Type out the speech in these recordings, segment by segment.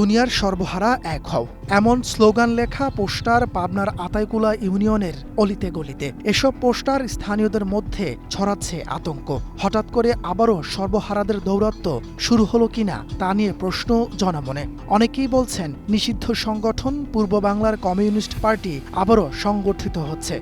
দুনিয়ার সর্বহারা এক হও, এমন স্লোগান লেখা পোস্টার পাবনার আতাইকুলা ইউনিয়নের অলিতে গলিতে। এসব পোস্টার স্থানীয়দের মধ্যে ছড়াচ্ছে আতঙ্ক। হঠাৎ করে আবারও সর্বহারাদের দৌরাত্ম্য শুরু হলো কিনা তা নিয়ে প্রশ্ন জনমনে। অনেকেই বলছেন নিষিদ্ধ সংগঠন পূর্ব বাংলার কমিউনিস্ট পার্টি আবারও সংগঠিত হচ্ছে।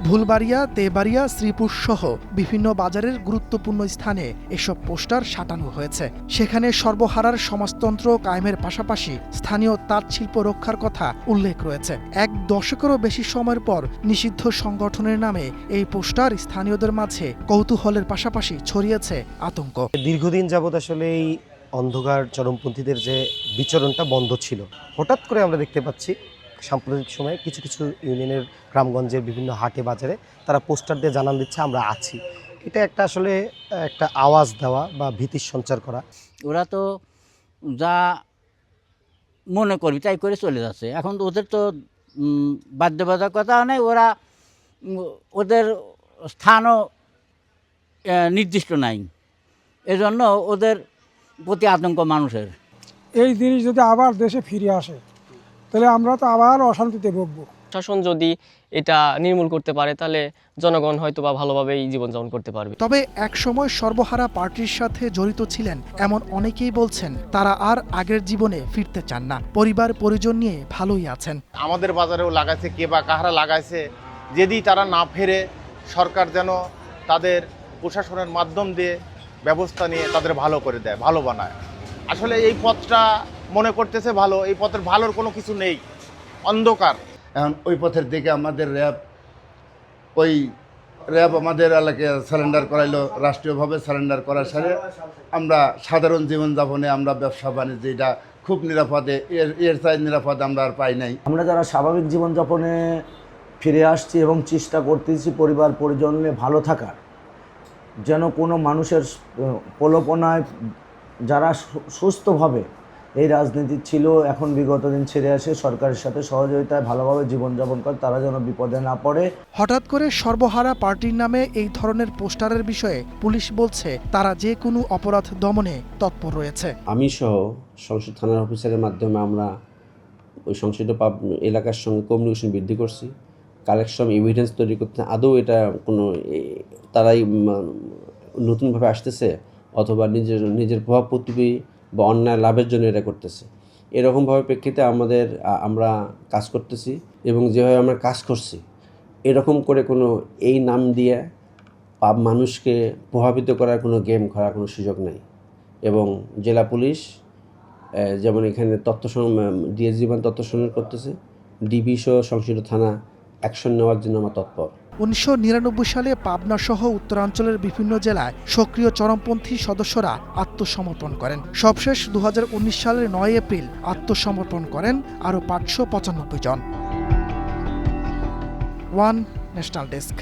ভুলবাড়িয়া, তেবাড়িয়া, শ্রীপুর সহ বিভিন্ন বাজারের গুরুত্বপূর্ণ স্থানে এসব পোস্টার সাঁটানো হয়েছে। সেখানে সর্বহারার সমাজতন্ত্র কায়েমের পাশাপাশি স্থানীয় তাঁত শিল্প রক্ষার কথা উল্লেখ রয়েছে। এক দশকেরও বেশি সময়ের পর নিষিদ্ধ সংগঠনের নামে এই পোস্টার স্থানীয়দের মাঝে কৌতূহলের পাশাপাশি ছড়িয়েছে আতঙ্ক। দীর্ঘদিন যাবৎ আসলে এই অন্ধকার চরমপন্থীদের যে বিচরণটা বন্ধ ছিল, হঠাৎ করে আমরা দেখতে পাচ্ছি সাম্প্রতিক সময়ে কিছু কিছু ইউনিয়নের গ্রামগঞ্জের বিভিন্ন হাটে বাজারে তারা পোস্টার দিয়ে জানান দিচ্ছে আমরা আছি। এটা একটা আসলে একটা আওয়াজ দেওয়া বা ভীতির সঞ্চার করা। ওরা তো যা মনে করবি তাই করে চলে যাচ্ছে। এখন ওদের তো বাধ্যবাধকতা নেই, ওরা ওদের স্থানও নির্দিষ্ট নাই, এজন্য ওদের প্রতি আতঙ্ক মানুষের। এই জিনিস যদি আবার দেশে ফিরে আসে তাহলে আমরা তো আবার অশান্তিতে ভুগবো। শাসন যদি এটা নির্মূল করতে পারে তাহলে জনগণ হয়তো বা ভালোভাবেই জীবনযাপন করতে পারবে। তবে একসময় সর্বহারা পার্টির সাথে জড়িত ছিলেন এমন অনেকেই বলছেন তারা আর আগের জীবনে ফিরতে চান না, পরিবার পরিজন নিয়ে ভালোই আছেন। আমাদের বাজারেও লাগাইছে, কে বা কাহারা লাগাইছে, যদি তারা না ফেরে সরকার যেন তাদের প্রশাসনের মাধ্যম দিয়ে ব্যবস্থা নিয়ে তাদের ভালো করে দেয়, ভালো বানায়। আসলে এই পথটা মনে করতেছে ভালো, এই পথের ভালোর কোনো কিছু নেই, অন্ধকার। এখন ওই পথের দিকে আমাদের র্যাব আমাদের এলাকায় সারেন্ডার করাইলো, রাষ্ট্রীয়ভাবে সারেন্ডার করার সাথে আমরা সাধারণ জীবনযাপনে আমরা ব্যবসা বাণিজ্য এটা খুব নিরাপদে, এর চাই নিরাপদ আমরা আর পাই নাই। আমরা যারা স্বাভাবিক জীবনযাপনে ফিরে আসছি এবং চেষ্টা করতেছি পরিবার পরিজন নিয়ে ভালো থাকার, যেন কোনো মানুষের প্রলোভনায় যারা সুস্থভাবে এই রাজনীতি ছিল এখন বিগত দিন ছেড়ে আসে সরকারের সাথে সহযোগিতায় ভালোভাবে জীবনযাপন করে তারা যেন বিপদে না পড়ে। হঠাৎ করে সর্বহারা পার্টির নামে এই ধরনের পোস্টারের বিষয়ে পুলিশ বলছে তারা যে কোনো অপরাধ দমনে তৎপর রয়েছে। আমি সহ সংসদ থানার অফিসারের মাধ্যমে আমরা ওই সংশ্লিষ্ট এলাকার সঙ্গে কমিউনিকেশন বৃদ্ধি করছি, কালেকশন এভিডেন্স তৈরি করতে। আদৌ এটা কোনো তারাই নতুনভাবে আসতেছে অথবা নিজের প্রভাব প্রতিপি বা অন্যায় লাভের জন্য এটা করতেছে, এরকমভাবে প্রেক্ষিতে আমরা কাজ করতেছি এবং যেভাবে আমরা কাজ করছি এরকম করে কোনো এই নাম দিয়ে মানুষকে প্রভাবিত করার কোনো গেম খেলার কোনো সুযোগ নেই। এবং জেলা পুলিশ যেমন এখানে ডিএসজি তথ্য সংগ্রহ করতেছে, ডিবি সহ সংশ্লিষ্ট থানা অ্যাকশন নেওয়ার জন্য আমরা তৎপর। 1999 সালে পাবনা সহ উত্তরাঞ্চলের বিভিন্ন জেলায় সক্রিয় চরমপন্থী সদস্যরা আত্মসমর্পণ করেন। সবশেষ 2019 সালের 9 এপ্রিল আত্মসমর্পণ করেন আরও 595 জন। One national desk.